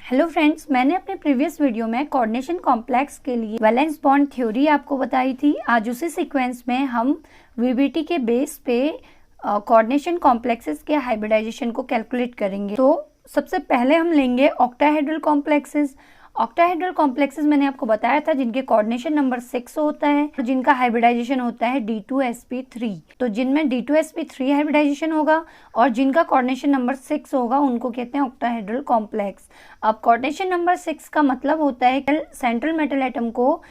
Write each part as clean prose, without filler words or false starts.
Hello friends, मैंने अपने previous video में कोऑर्डिनेशन कॉम्प्लेक्स के लिए वैलेंस बॉन्ड थ्योरी आपको बताई थी। आज उसी सीक्वेंस में हम वीबीटी के बेस पे कोऑर्डिनेशन कॉम्प्लेक्सेस के हाइब्रिडाइजेशन को कैलकुलेट करेंगे। तो सबसे पहले हम लेंगे ऑक्टाहेड्रल कॉम्प्लेक्सेस। ऑक्टाहेड्रल कॉम्प्लेक्सेस मैंने आपको बताया था जिनके कोऑर्डिनेशन नंबर 6 होता है और जिनका हाइब्रिडाइजेशन होता है D2sp3। तो जिनमें D2sp3 हाइब्रिडाइजेशन होगा और जिनका कोऑर्डिनेशन नंबर 6 होगा उनको कहते हैं ऑक्टाहेड्रल कॉम्प्लेक्स। अब कोऑर्डिनेशन नंबर 6 का मतलब होता है कि सेंट्रल मेटल एटम को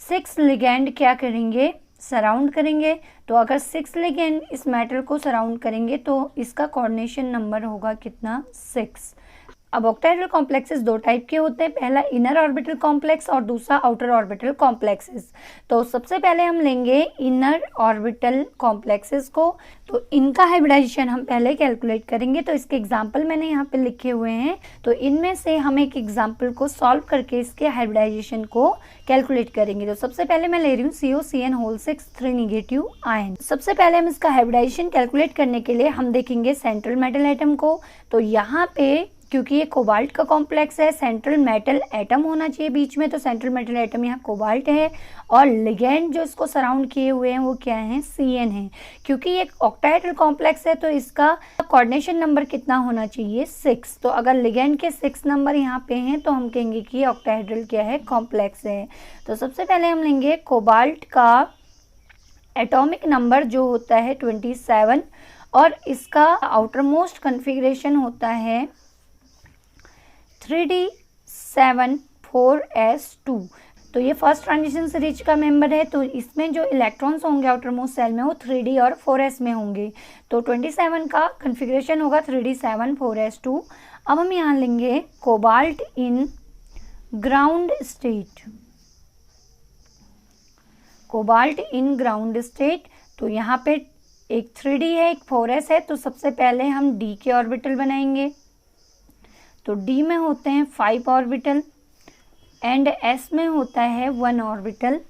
6 लिगैंड क्या करेंगे, सराउंड करेंगे। तो अगर 6 लिगैंड इस मेटल को सराउंड करेंगे तो इसका कोऑर्डिनेशन नंबर होगा कितना, 6। अब ऑक्टाहेड्रल कॉम्प्लेक्सेस दो टाइप के होते हैं, पहला इनर ऑर्बिटल कॉम्प्लेक्स और दूसरा आउटर ऑर्बिटल कॉम्प्लेक्सेस। तो सबसे पहले हम लेंगे इनर ऑर्बिटल कॉम्प्लेक्सेस को। तो इनका हाइब्रिडाइजेशन हम पहले कैलकुलेट करेंगे। तो इसके एग्जांपल मैंने यहाँ पे लिखे हुए हैं, तो इनमें से हम एक एग्जांपल को सॉल्व करके इसके हाइब्रिडाइजेशन को कैलकुलेट करेंगे। तो सबसे पहले मैं ले रही हूँ COCN6 3 नेगेटिव आयन। सबसे पहले हम इसका हाइब्रिडाइजेशन कैलकुलेट करने के लिए हम देखेंगे सेंट्रल मेटल एटम को। तो यहाँ पे क्योंकि ये कोबाल्ट का कॉम्प्लेक्स है, सेंट्रल मेटल एटम होना चाहिए बीच में, तो सेंट्रल मेटल एटम यहाँ कोबाल्ट है और लिगैंड जो इसको सराउंड किए हुए हैं वो क्या है, CN है। क्योंकि ये ऑक्टाहेड्रल कॉम्प्लेक्स है तो इसका कोऑर्डिनेशन नंबर कितना होना चाहिए, 6। तो अगर लिगैंड के 6 नंबर यहाँ पे हैं तो हम कहेंगे कि ऑक्टाहेड्रल क्या है, कॉम्प्लेक्स है। तो सबसे पहले हम लेंगे कोबाल्ट का एटॉमिक नंबर जो होता है 27 और इसका आउटर मोस्ट कन्फिग्रेशन होता है 3d7,4s2। तो ये फर्स्ट ट्रांजिशन सीरीज का मेंबर है, तो इसमें जो इलेक्ट्रॉन्स होंगे आउटर मोस्ट सेल में वो 3d और 4s में होंगे। तो 27 का कन्फिग्रेशन होगा 3d7,4s2। अब हम यहाँ लेंगे cobalt in ground state. Cobalt in ground state, तो यहाँ पे एक 3d है, एक 4s है। तो सबसे पहले हम d के ऑर्बिटल बनाएंगे। तो D में होते हैं 5 ऑर्बिटल एंड S में होता है 1 ऑर्बिटल।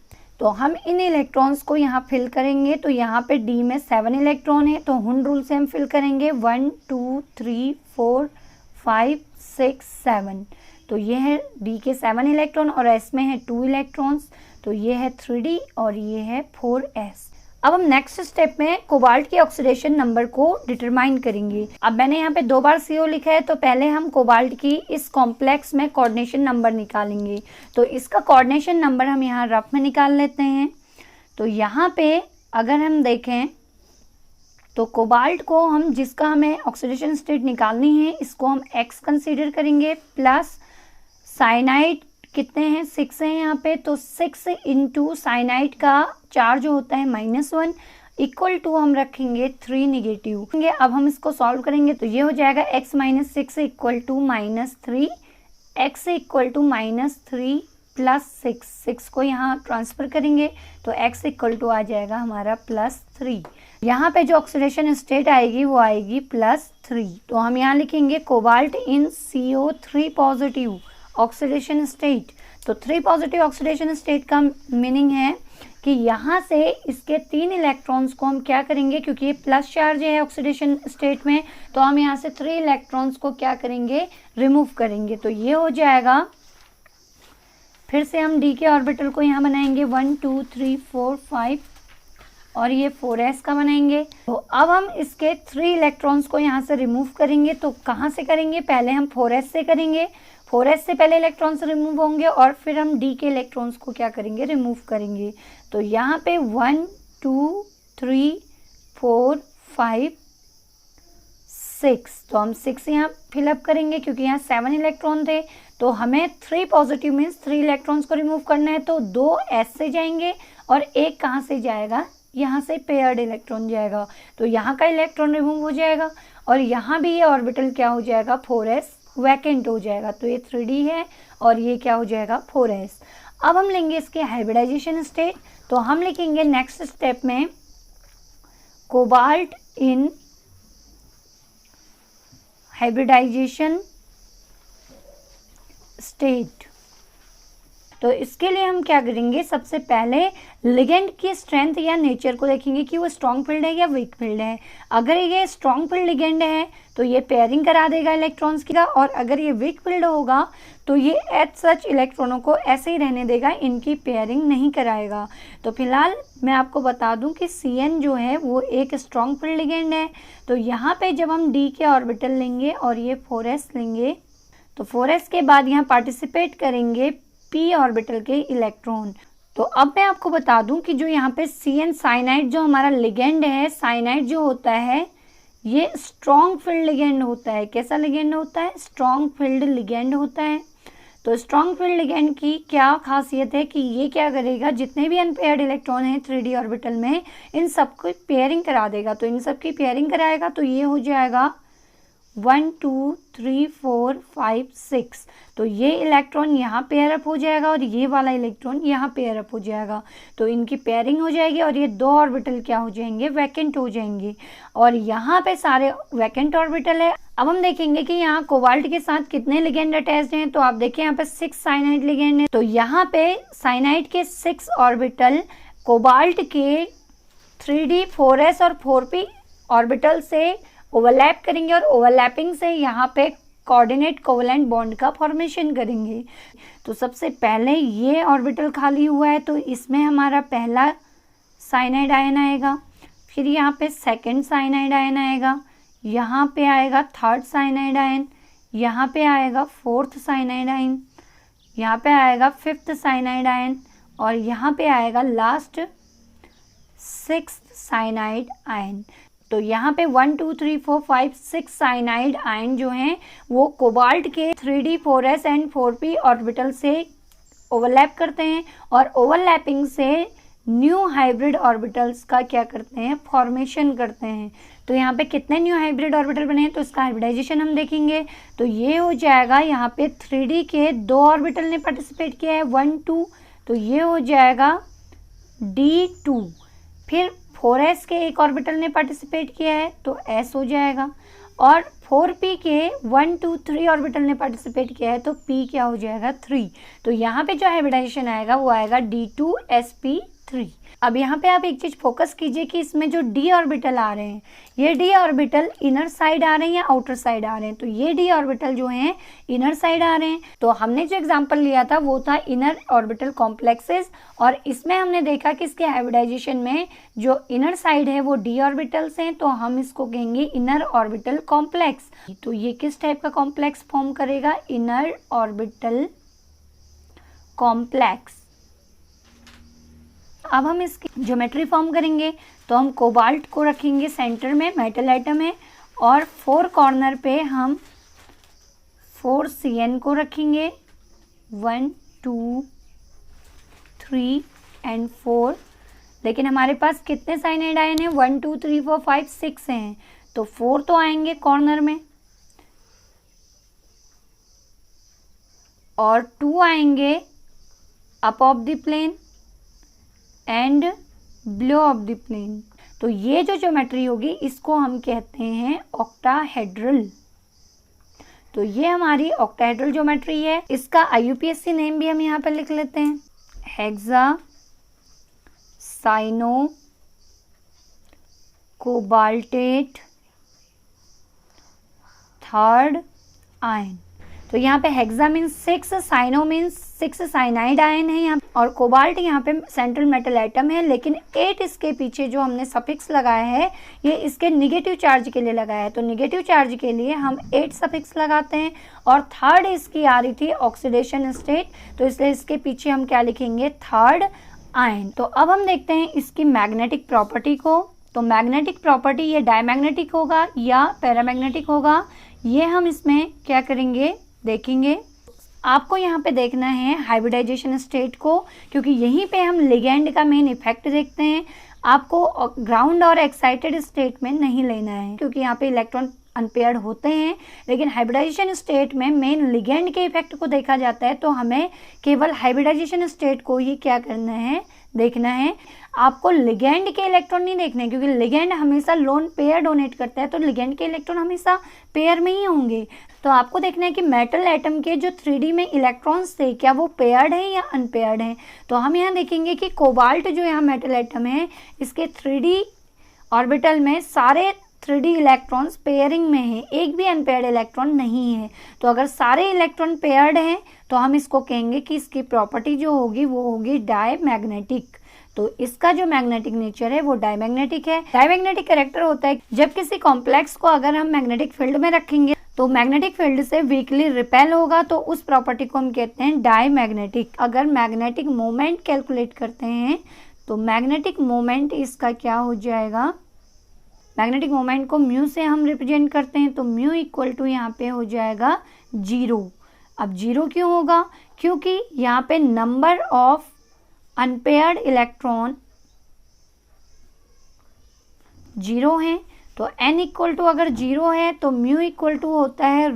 तो हम इन इलेक्ट्रॉन्स को यहाँ फिल करेंगे। तो यहाँ पे D में 7 इलेक्ट्रॉन है, तो हुन रूल से हम फिल करेंगे 1 2 3 4 5 6 7। तो ये है D के 7 इलेक्ट्रॉन और S में है 2 इलेक्ट्रॉन्स। तो ये है 3D और ये है 4s। अब हम नेक्स्ट स्टेप में कोबाल्ट के ऑक्सीडेशन नंबर को डिटरमाइन करेंगे। अब मैंने यहाँ पे 2 बार CO लिखा है, तो पहले हम कोबाल्ट की इस कॉम्प्लेक्स में कोऑर्डिनेशन नंबर निकालेंगे। तो इसका कोऑर्डिनेशन नंबर हम यहाँ रफ में निकाल लेते हैं। तो यहाँ पे अगर हम देखें तो कोबाल्ट को हम जिसका हमें ऑक्सीडेशन स्टेट निकालनी है इसको हम X कंसीडर करेंगे, प्लस साइनाइड कितने हैं, 6 हैं यहाँ पे। तो 6 इंटू साइनाइड का चार्ज होता है -1 इक्वल टू हम रखेंगे 3 नेगेटिव। अब हम इसको सॉल्व करेंगे तो ये हो जाएगा x - 6 equal to -3, x equal to -3 plus 6 को यहाँ ट्रांसफर करेंगे तो x इक्वल टू आ जाएगा हमारा +3। यहाँ पे जो ऑक्सीडेशन स्टेट आएगी वो आएगी +3। तो हम यहाँ लिखेंगे कोबाल्ट इन CO3 पॉजिटिव ऑक्सीडेशन स्टेट। तो 3 पॉजिटिव ऑक्सीडेशन स्टेट का मीनिंग है कि यहाँ से इसके 3 इलेक्ट्रॉन्स को हम क्या करेंगे, क्योंकि ये प्लस चार्ज है ऑक्सीडेशन स्टेट में, तो हम यहाँ से 3 इलेक्ट्रॉन्स को क्या करेंगे, रिमूव करेंगे। तो ये हो जाएगा, फिर से हम D के ऑर्बिटल को यहाँ बनाएंगे 1 2 3 4 5 और ये 4s का बनाएंगे। तो अब हम इसके 3 इलेक्ट्रॉन्स को यहाँ से रिमूव करेंगे। तो कहाँ से करेंगे, पहले हम 4s से करेंगे। 4s से पहले इलेक्ट्रॉन्स रिमूव होंगे और फिर हम D के इलेक्ट्रॉन्स को क्या करेंगे, रिमूव करेंगे। तो यहाँ पे 1 2 3 4 5 6, तो हम 6 यहाँ फिलअप करेंगे क्योंकि यहाँ 7 इलेक्ट्रॉन थे। तो हमें 3 पॉजिटिव मीन्स 3 इलेक्ट्रॉन्स को रिमूव करना है। तो 2 S से जाएंगे और एक कहाँ से जाएगा, यहाँ से पेयर्ड इलेक्ट्रॉन जाएगा। तो यहाँ का इलेक्ट्रॉन रिमूव हो जाएगा और यहाँ भी ये ऑर्बिटल क्या हो जाएगा, 4s वैकेंट हो जाएगा। तो ये 3D है और ये क्या हो जाएगा, 4s। अब हम लेंगे इसके हाइब्रिडाइजेशन स्टेट। तो हम लिखेंगे नेक्स्ट स्टेप में कोबाल्ट इन हाइब्रिडाइजेशन स्टेट। तो इसके लिए हम क्या करेंगे, सबसे पहले लिगेंड की स्ट्रेंथ या नेचर को देखेंगे कि वो स्ट्रॉन्ग फील्ड है या वीक फील्ड है। अगर ये स्ट्रॉन्ग फील्ड लिगेंड है तो ये पेयरिंग करा देगा इलेक्ट्रॉन्स की, और अगर ये वीक फील्ड होगा तो ये एज सच इलेक्ट्रॉनों को ऐसे ही रहने देगा, इनकी पेयरिंग नहीं कराएगा। तो फिलहाल मैं आपको बता दूं कि Cn जो है वो एक स्ट्रॉन्ग फील्ड लिगेंड है। तो यहाँ पे जब हम D के ऑर्बिटल लेंगे और ये 4s लेंगे, तो 4s के बाद यहाँ पार्टिसिपेट करेंगे p ऑर्बिटल के इलेक्ट्रॉन। तो अब मैं आपको बता दूं कि जो यहाँ पे Cn साइनाइड जो हमारा लिगेंड है, साइनाइड जो होता है ये स्ट्रॉन्ग फील्ड लिगेंड होता है। कैसा लिगेंड होता है? स्ट्रॉन्ग फील्ड लिगेंड होता है। तो स्ट्रॉन्ग फील्ड लिगेंड की क्या खासियत है कि ये क्या करेगा, जितने भी अनपेयर्ड इलेक्ट्रॉन हैं 3d ऑर्बिटल में, इन सबको पेयरिंग करा देगा। तो इन सब की पेयरिंग कराएगा तो ये हो जाएगा 1 2 3 4 5 6। तो ये इलेक्ट्रॉन यहाँ पेयर अप हो जाएगा और ये वाला इलेक्ट्रॉन यहाँ पेयर अप हो जाएगा। तो इनकी पेयरिंग हो जाएगी और ये 2 ऑर्बिटल क्या हो जाएंगे, वैकेंट हो जाएंगे। और यहाँ पे सारे वैकेंट ऑर्बिटल है। अब हम देखेंगे कि यहाँ कोबाल्ट के साथ कितने लिगेंड अटैच्ड हैं। तो आप देखिए यहाँ पे 6 साइनाइड लिगेंड है। तो यहाँ पे साइनाइड के 6 ऑर्बिटल कोबाल्ट के 3d 4s और 4p ऑर्बिटल से ओवरलैप करेंगे और ओवरलैपिंग से यहाँ पे कोऑर्डिनेट कोवलेंट बॉन्ड का फॉर्मेशन करेंगे। तो सबसे पहले ये ऑर्बिटल खाली हुआ है तो इसमें हमारा पहला साइनाइड आयन आएगा, फिर यहाँ पे सेकंड साइनाइड आयन आएगा, यहाँ पे आएगा थर्ड साइनाइड आयन, यहाँ पे आएगा फोर्थ साइनाइड आयन, यहाँ पे आएगा फिफ्थ साइनाइड आयन और यहाँ पे आएगा लास्ट 6th साइनाइड आयन। तो यहाँ पे 1 2 3 4 5 6 साइनाइड आयन जो हैं वो कोबाल्ट के 3d 4s and 4p orbital से ओवरलैप करते हैं और ओवरलैपिंग से न्यू हाइब्रिड ऑर्बिटल्स का क्या करते हैं, फॉर्मेशन करते हैं। तो यहाँ पे कितने न्यू हाइब्रिड ऑर्बिटल बने हैं तो इसका हाइब्रिडाइजेशन हम देखेंगे। तो ये हो जाएगा, यहाँ पे 3d के 2 ऑर्बिटल ने पार्टिसिपेट किया है 1 2, तो ये हो जाएगा d2। फिर 4s के एक ऑर्बिटल ने पार्टिसिपेट किया है तो s हो जाएगा, और 4p के 1 2 3 ऑर्बिटल ने पार्टिसिपेट किया है तो p क्या हो जाएगा, 3। तो यहाँ पे जो हाइब्रिडाइजेशन आएगा वो आएगा d2sp3। अब यहाँ पे आप एक चीज फोकस कीजिए कि इसमें जो d ऑर्बिटल आ रहे हैं, ये d ऑर्बिटल इनर साइड आ रहे हैं या आउटर साइड आ रहे हैं। तो ये d ऑर्बिटल जो हैं इनर साइड आ रहे हैं। तो हमने जो एग्जांपल लिया था वो था इनर ऑर्बिटल कॉम्प्लेक्सेस, और इसमें हमने देखा कि इसके हाइब्रिडाइजेशन में जो इनर साइड है वो d ऑर्बिटल्स हैं, तो हम इसको कहेंगे इनर ऑर्बिटल कॉम्प्लेक्स। तो ये किस टाइप का कॉम्प्लेक्स फॉर्म करेगा, इनर ऑर्बिटल कॉम्प्लेक्स। अब हम इसकी ज्योमेट्री फॉर्म करेंगे। तो हम कोबाल्ट को रखेंगे सेंटर में, मेटल एटम है, और 4 कॉर्नर पे हम 4 Cn को रखेंगे, 1 2 3 एंड 4। लेकिन हमारे पास कितने साइनाइड आयन हैं, 1 2 3 4 5 6 हैं, तो 4 तो आएंगे कॉर्नर में और 2 आएंगे up of the plane and below of the plane. तो ये जो ज्योमेट्री होगी इसको हम कहते हैं ऑक्टाहेड्रल। तो ये हमारी ऑक्टाहेड्रल ज्योमेट्री है। इसका IUPAC नेम भी हम यहाँ पर लिख लेते हैं, hexacyanocobaltate third ion. तो यहाँ पे hexa means 6, cyano means 6 cyanide ion है यहाँ, और कोबाल्ट यहाँ पे सेंट्रल मेटल एटम है। लेकिन 8 इसके पीछे जो हमने सफिक्स लगाया है ये इसके निगेटिव चार्ज के लिए लगाया है। तो निगेटिव चार्ज के लिए हम 8 सफिक्स लगाते हैं, और थर्ड इसकी आ रही थी ऑक्सीडेशन स्टेट, तो इसलिए इसके पीछे हम क्या लिखेंगे, थर्ड आयन। तो अब हम देखते हैं इसकी मैग्नेटिक प्रॉपर्टी को। तो मैग्नेटिक प्रॉपर्टी ये डायमैग्नेटिक होगा या पैरामैग्नेटिक होगा, ये हम इसमें क्या करेंगे, देखेंगे। आपको यहाँ पे देखना है हाइब्रिडाइजेशन स्टेट को, क्योंकि यहीं पे हम लिगेंड का मेन इफेक्ट देखते हैं। आपको ग्राउंड और एक्साइटेड स्टेट में नहीं लेना है, क्योंकि यहाँ पे इलेक्ट्रॉन अनपेयर्ड होते हैं, लेकिन हाइब्रिडाइजेशन स्टेट में मेन लिगेंड के इफेक्ट को देखा जाता है। तो हमें केवल हाइब्रिडाइजेशन स्टेट को ही क्या करना है, देखना है। आपको लिगेंड के इलेक्ट्रॉन नहीं देखने, क्योंकि लिगेंड हमेशा लोन पेयर डोनेट करता है, तो लिगेंड के इलेक्ट्रॉन हमेशा पेयर में ही होंगे। तो आपको देखना है कि मेटल एटम के जो 3D में इलेक्ट्रॉन्स थे क्या वो पेयर्ड हैं या अनपेयर्ड हैं। तो हम यहाँ देखेंगे कि कोबाल्ट जो यहाँ मेटल एटम है इसके 3D ऑर्बिटल में सारे 3D इलेक्ट्रॉन्स पेयरिंग में हैं, एक भी अनपेयर्ड इलेक्ट्रॉन नहीं है। तो अगर सारे इलेक्ट्रॉन पेयर्ड हैं तो हम इसको कहेंगे कि इसकी प्रॉपर्टी जो होगी वो होगी डायमैग्नेटिक। तो इसका जो मैग्नेटिक नेचर है वो डायमैग्नेटिक है। डायमैग्नेटिक कैरेक्टर होता है जब किसी कॉम्प्लेक्स को अगर हम मैग्नेटिक फील्ड में रखेंगे तो मैग्नेटिक फील्ड से वीकली रिपेल होगा, तो उस प्रॉपर्टी को हम कहते हैं डायमैग्नेटिक। अगर मैग्नेटिक मोमेंट कैलकुलेट करते हैं तो मैग्नेटिक मोमेंट इसका क्या हो जाएगा, मैग्नेटिक मोमेंट को म्यू से हम रिप्रेजेंट करते हैं, तो म्यू इक्वल टू यहाँ पे हो जाएगा 0। अब 0 क्यों होगा, क्योंकि यहाँ पे नंबर ऑफ अनपेयर्ड इलेक्ट्रॉन 0 है। तो n इक्वल टू अगर 0 है तो म्यू इक्वल टू होता है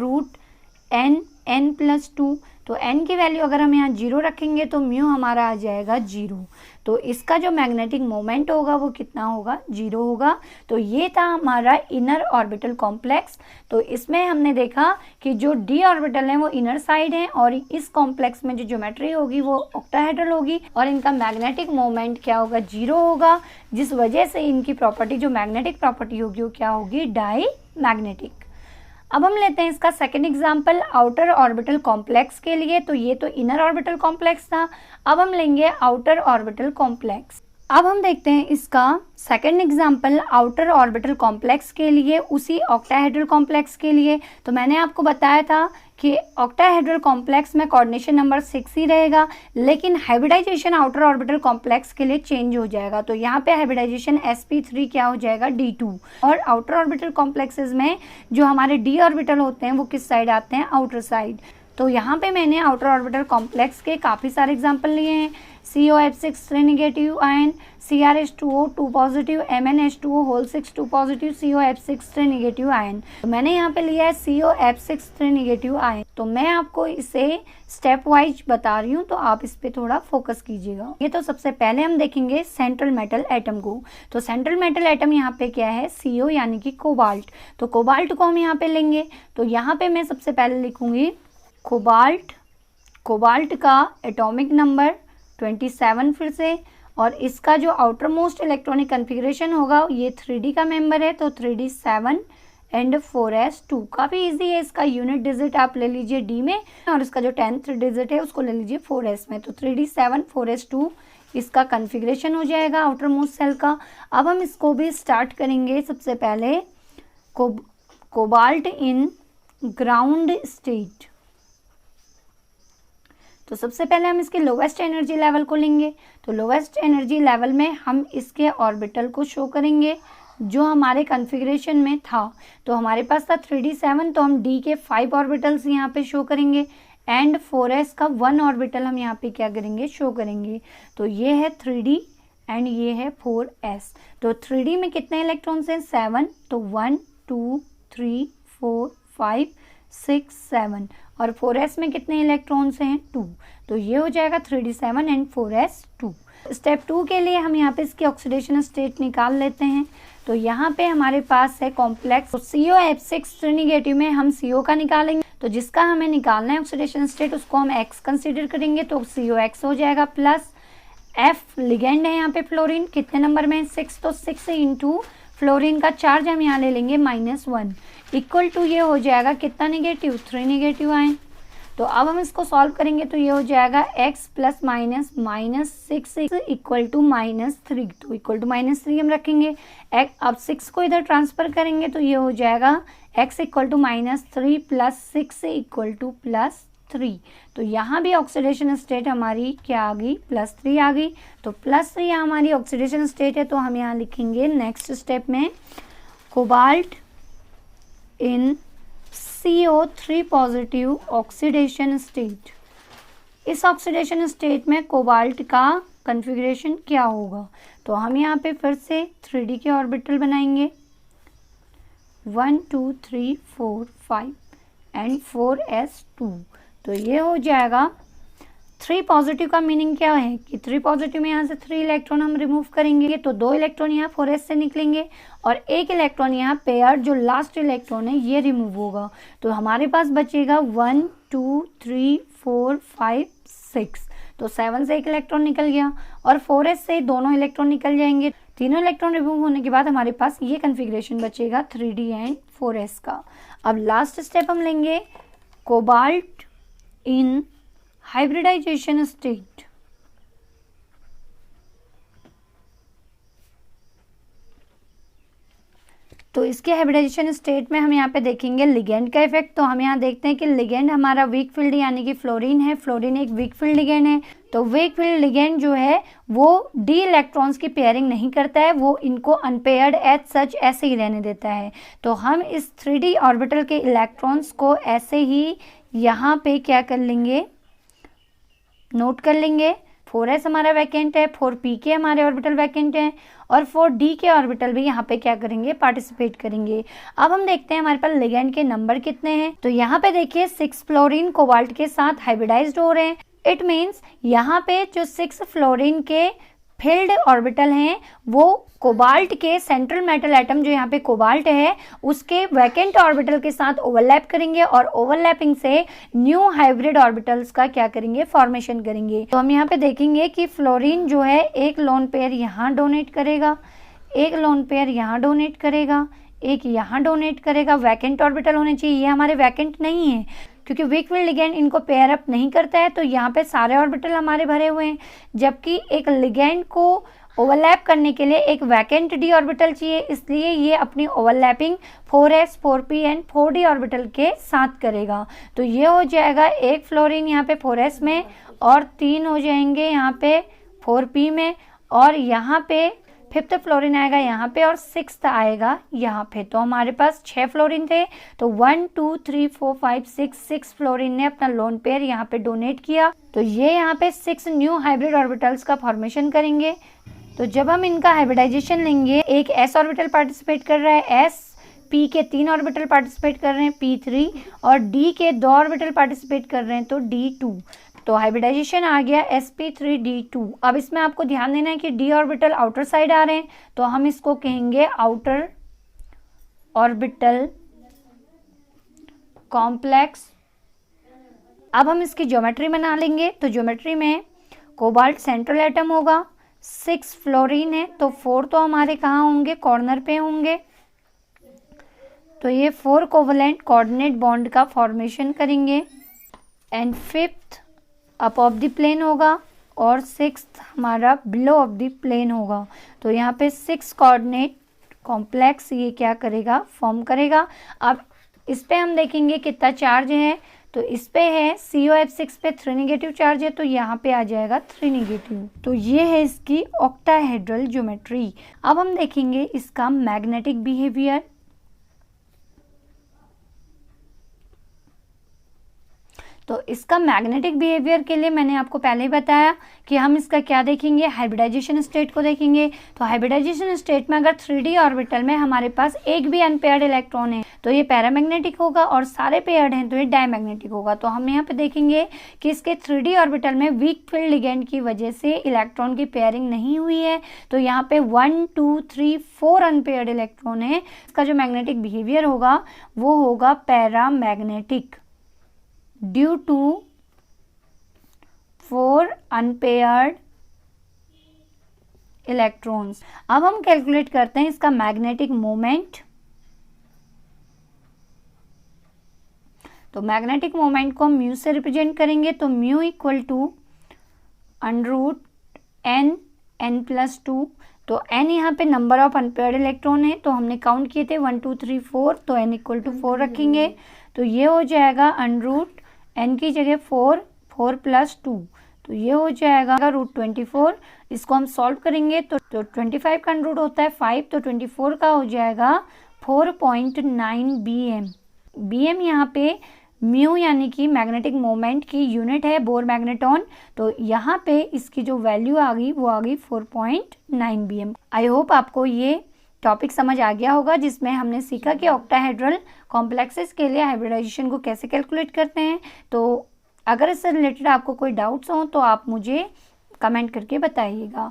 n प्लस 2। तो n की वैल्यू अगर हम यहाँ 0 रखेंगे तो म्यू हमारा आ जाएगा 0। तो इसका जो मैग्नेटिक मोमेंट होगा वो कितना होगा, 0 होगा। तो ये था हमारा इनर ऑर्बिटल कॉम्प्लेक्स। तो इसमें हमने देखा कि जो d ऑर्बिटल है वो इनर साइड है और इस कॉम्प्लेक्स में जो ज्योमेट्री होगी वो ऑक्टाहेड्रल होगी और इनका मैग्नेटिक मोमेंट क्या होगा, 0 होगा, जिस वजह से इनकी प्रॉपर्टी जो मैग्नेटिक प्रॉपर्टी होगी वो क्या होगी, डायमैग्नेटिक। अब हम लेते हैं इसका second example outer orbital complex के लिए। तो ये तो इनर ऑर्बिटल कॉम्प्लेक्स था, अब हम लेंगे आउटर ऑर्बिटल कॉम्प्लेक्स। अब हम देखते हैं इसका second example outer orbital complex के लिए, उसी ऑक्टाहेड्रल कॉम्प्लेक्स के लिए। तो मैंने आपको बताया था कि ऑक्टाहेड्रल कॉम्प्लेक्स में कोऑर्डिनेशन नंबर 6 ही रहेगा, लेकिन हाइब्रिडाइजेशन आउटर ऑर्बिटल कॉम्प्लेक्स के लिए चेंज हो जाएगा। तो यहाँ पे हाइब्रिडाइजेशन sp3 क्या हो जाएगा, d2। और आउटर ऑर्बिटल कॉम्प्लेक्सेस में जो हमारे d ऑर्बिटल होते हैं वो किस साइड आते हैं, आउटर साइड। तो यहाँ पे मैंने आउटर ऑर्बिटल कॉम्प्लेक्स के काफ़ी सारे एग्जाम्पल लिए हैं। COF6 3 negative ion, CrH2O 2 positive, MnH2O whole 6 2 positive, COF6 3 negative ion. तो मैंने यहाँ पे लिया है COF6 3 नेगेटिव आयन। तो मैं आपको इसे स्टेप वाइज बता रही हूँ, तो आप इस पे थोड़ा फोकस कीजिएगा। ये तो सबसे पहले हम देखेंगे सेंट्रल मेटल एटम को। तो सेंट्रल मेटल एटम यहाँ पे क्या है, CO यानी कि कोबाल्ट। तो कोबाल्ट को हम यहाँ पे लेंगे, तो यहाँ पे मैं सबसे पहले लिखूंगी कोबाल्ट। कोबाल्ट का एटॉमिक नंबर 27 फिर से, और इसका जो आउटर मोस्ट इलेक्ट्रॉनिक कन्फिग्रेशन होगा ये 3D का मेंबर है, तो 3D 7 एंड 4s2। काफ़ी इजी है, इसका यूनिट डिजिट आप ले लीजिए D में और इसका जो 10th डिजिट है उसको ले लीजिए 4s में। तो 3D 7 4s2 इसका कन्फिग्रेशन हो जाएगा आउटर मोस्ट सेल का। अब हम इसको भी स्टार्ट करेंगे। सबसे पहले कोबाल्ट इन ग्राउंड स्टेट। तो सबसे पहले हम इसके लोवेस्ट एनर्जी लेवल को लेंगे। तो लोवेस्ट एनर्जी लेवल में हम इसके ऑर्बिटल को शो करेंगे जो हमारे कॉन्फ़िगरेशन में था। तो हमारे पास था 3D 7, तो हम D के 5 ऑर्बिटल्स यहाँ पे शो करेंगे एंड 4s का 1 ऑर्बिटल हम यहाँ पे क्या करेंगे, शो करेंगे। तो ये है 3D एंड ये है 4s। तो 3D में कितने इलेक्ट्रॉन्स हैं, 7। तो 1 2 3 4 5 6 7। और 4s में कितने इलेक्ट्रॉन्स हैं, 2। तो ये हो जाएगा 3D 7 एंड 4s 2। स्टेप 2 के लिए हम यहाँ पे इसकी ऑक्सीडेशन स्टेट निकाल लेते हैं। तो यहाँ पे हमारे पास है कॉम्प्लेक्स, तो COF6 नेगेटिव में हम CO का निकालेंगे। तो जिसका हमें निकालना है ऑक्सीडेशन स्टेट उसको हम X कंसीडर करेंगे, तो COX हो जाएगा प्लस F लिगेंड है यहाँ पे फ्लोरीन, कितने नंबर में, 6। तो 6 इंटू फ्लोरीन का चार्ज हम यहाँ ले लेंगे -1 इक्वल टू ये हो जाएगा कितना नेगेटिव, 3 नेगेटिव आयन। तो अब हम इसको सॉल्व करेंगे तो ये हो जाएगा x plus minus -6 equal to -3। तो इक्वल टू -3 हम रखेंगे। अब 6 को इधर ट्रांसफर करेंगे तो ये हो जाएगा x equal to -3 plus 6 equal to +3। तो यहाँ भी ऑक्सीडेशन स्टेट हमारी क्या आ गई, +3 आ गई। तो +3 हमारी ऑक्सीडेशन स्टेट है, तो हम यहाँ लिखेंगे नेक्स्ट स्टेप में कोबाल्ट इन CO3 पॉजिटिव ऑक्सीडेशन स्टेट। इस ऑक्सीडेशन स्टेट में कोबाल्ट का कॉन्फ़िगरेशन क्या होगा। तो हम यहाँ पे फिर से 3D के ऑर्बिटल बनाएंगे, 1 2 3 4 5 एंड 4s2। तो ये हो जाएगा 3 पॉजिटिव का मीनिंग क्या है कि 3 पॉजिटिव में यहाँ से 3 इलेक्ट्रॉन हम रिमूव करेंगे तो 2 इलेक्ट्रॉन यहाँ 4s से निकलेंगे और 1 इलेक्ट्रॉन यहाँ पेयर जो लास्ट इलेक्ट्रॉन है ये रिमूव होगा। तो हमारे पास बचेगा 1 2 3 4 5 6, तो 7 से 1 इलेक्ट्रॉन निकल गया और 4s से दोनों इलेक्ट्रॉन निकल जाएंगे। तीनों इलेक्ट्रॉन रिमूव होने के बाद हमारे पास ये कन्फिग्रेशन बचेगा 3d एंड 4s का। अब लास्ट स्टेप हम लेंगे कोबाल्ट इन हाइब्रिडाइजेशन स्टेट। तो इसके हाइब्रिडाइजेशन स्टेट में हम यहाँ पे देखेंगे लिगेंड का इफेक्ट। तो हम यहाँ देखते हैं कि लिगेंड हमारा वीक फील्ड यानी कि फ्लोरीन है। फ्लोरीन एक वीक फील्ड लिगेंड है। तो वीक फील्ड लिगेंड जो है वो डी इलेक्ट्रॉन्स की पेयरिंग नहीं करता है, वो इनको अनपेयर्ड एज सच ऐसे ही रहने देता है। तो हम इस 3d ऑर्बिटल के इलेक्ट्रॉन्स को ऐसे ही यहाँ पे क्या कर लेंगे, नोट कर लेंगे। 4s हमारा वैकेंट है, 4p के हमारे ऑर्बिटल वैकेंट हैं और 4d के ऑर्बिटल भी यहाँ पे क्या करेंगे, पार्टिसिपेट करेंगे। अब हम देखते हैं हमारे पास लिगेंड के नंबर कितने हैं। तो यहाँ पे देखिए 6 फ्लोरीन कोबाल्ट के साथ हाइब्रिडाइज्ड हो रहे हैं। इट मीन्स यहाँ पे जो 6 फ्लोरीन के फील्ड ऑर्बिटल हैं वो कोबाल्ट के सेंट्रल मेटल एटम जो यहाँ पे कोबाल्ट है उसके वैकेंट ऑर्बिटल के साथ ओवरलैप करेंगे और ओवरलैपिंग से न्यू हाइब्रिड ऑर्बिटल्स का क्या करेंगे, फॉर्मेशन करेंगे। तो हम यहाँ पे देखेंगे कि फ्लोरीन जो है एक लोन पेयर यहाँ डोनेट करेगा, एक लोन पेयर यहाँ डोनेट करेगा, एक यहाँ डोनेट करेगा। वैकेंट ऑर्बिटल होने चाहिए, ये हमारे वैकेंट नहीं है क्योंकि वीक फील्ड लिगेंड इनको पेयर अप नहीं करता है। तो यहाँ पे सारे ऑर्बिटल हमारे भरे हुए हैं, जबकि एक लिगेंड को ओवरलैप करने के लिए एक वैकेंट डी ऑर्बिटल चाहिए, इसलिए ये अपनी overlapping 4s 4p and 4d orbital के साथ करेगा। तो ये हो जाएगा एक फ्लोरीन यहाँ पे 4s में और 3 हो जाएंगे यहाँ पे 4p में और यहाँ पे 5th फ्लोरीन आएगा यहाँ पे और 6th आएगा यहाँ पे। तो हमारे पास 6 फ्लोरीन थे। तो 1 2 3 4 5 6 फ्लोरीन ने अपना लोन पेयर यहाँ पे डोनेट किया। तो ये यहाँ पे 6 न्यू हाइब्रिड ऑर्बिटल्स का फॉर्मेशन करेंगे। तो जब हम इनका हाइब्रिडाइजेशन लेंगे, एक s ऑर्बिटल पार्टिसिपेट कर रहा है, s p के 3 ऑर्बिटल पार्टिसिपेट कर रहे हैं p3 और d के 2 ऑर्बिटल पार्टिसिपेट कर रहे हैं तो d2। तो हाइब्रिडाइजेशन आ गया sp3d2। अब इसमें आपको ध्यान देना है कि d ऑर्बिटल आउटर साइड आ रहे हैं तो हम इसको कहेंगे आउटर ऑर्बिटल कॉम्प्लेक्स। अब हम इसकी ज्योमेट्री बना लेंगे। तो ज्योमेट्री में कोबाल्ट सेंट्रल एटम होगा, 6 फ्लोरीन है तो 4 तो हमारे कहाँ होंगे, कॉर्नर पे होंगे। तो ये 4 कोवलेंट कोऑर्डिनेट बॉन्ड का फॉर्मेशन करेंगे and 5th up of the plane होगा और 6th हमारा बिलो ऑफ द प्लेन होगा। तो यहाँ पे 6 कोऑर्डिनेट कॉम्प्लेक्स ये क्या करेगा, फॉर्म करेगा। अब इस पे हम देखेंगे कितना चार्ज है। तो इस पे है COF6 पे 3 नेगेटिव चार्ज है तो यहाँ पे आ जाएगा 3 नेगेटिव। तो ये है इसकी ऑक्टाहेड्रल ज्योमेट्री। अब हम देखेंगे इसका मैग्नेटिक बिहेवियर। तो इसका मैग्नेटिक बिहेवियर के लिए मैंने आपको पहले ही बताया कि हम इसका क्या देखेंगे, हाइब्रिडाइजेशन स्टेट को देखेंगे। तो हाइब्रिडाइजेशन स्टेट में अगर 3d ऑर्बिटल में हमारे पास एक भी अनपेयर्ड इलेक्ट्रॉन है तो ये पैरामैग्नेटिक होगा और सारे पेयर्ड हैं तो ये डायमैग्नेटिक होगा। तो हम यहाँ पे देखेंगे कि इसके 3d ऑर्बिटल में वीक फील्ड लिगेंड की वजह से इलेक्ट्रॉन की पेयरिंग नहीं हुई है। तो यहाँ पे 1 2 3 4 अनपेयर्ड इलेक्ट्रॉन है। इसका जो मैग्नेटिक बिहेवियर होगा वो होगा paramagnetic due to 4 unpaired electrons. अब हम कैलकुलेट करते हैं इसका मैग्नेटिक मोमेंट। तो मैग्नेटिक मोमेंट को हम म्यू से रिप्रेजेंट करेंगे। तो म्यू इक्वल टू √n+2। तो n यहाँ पे नंबर ऑफ अनपेयर्ड इलेक्ट्रॉन है तो हमने काउंट किए थे 1 2 3 4 तो n इक्वल टू 4 रखेंगे। तो ये हो जाएगा √n की जगह 4 +2 तो ये हो जाएगा √24। इसको हम सॉल्व करेंगे तो 25 का रूट होता है 5 तो 24 का हो जाएगा 4.9 bm। bm यहाँ पे म्यू यानी कि मैग्नेटिक मोमेंट की यूनिट है, बोर मैग्नेटॉन। तो यहाँ पे इसकी जो वैल्यू आ गई वो आ गई 4.9 bm। आई होप आपको ये टॉपिक समझ आ गया होगा जिसमें हमने सीखा कि ऑक्टाहेड्रल कॉम्प्लेक्सेस के लिए हाइब्रिडाइजेशन को कैसे कैलकुलेट करते हैं। तो अगर इससे रिलेटेड आपको कोई डाउट्स हो तो आप मुझे कमेंट करके बताइएगा।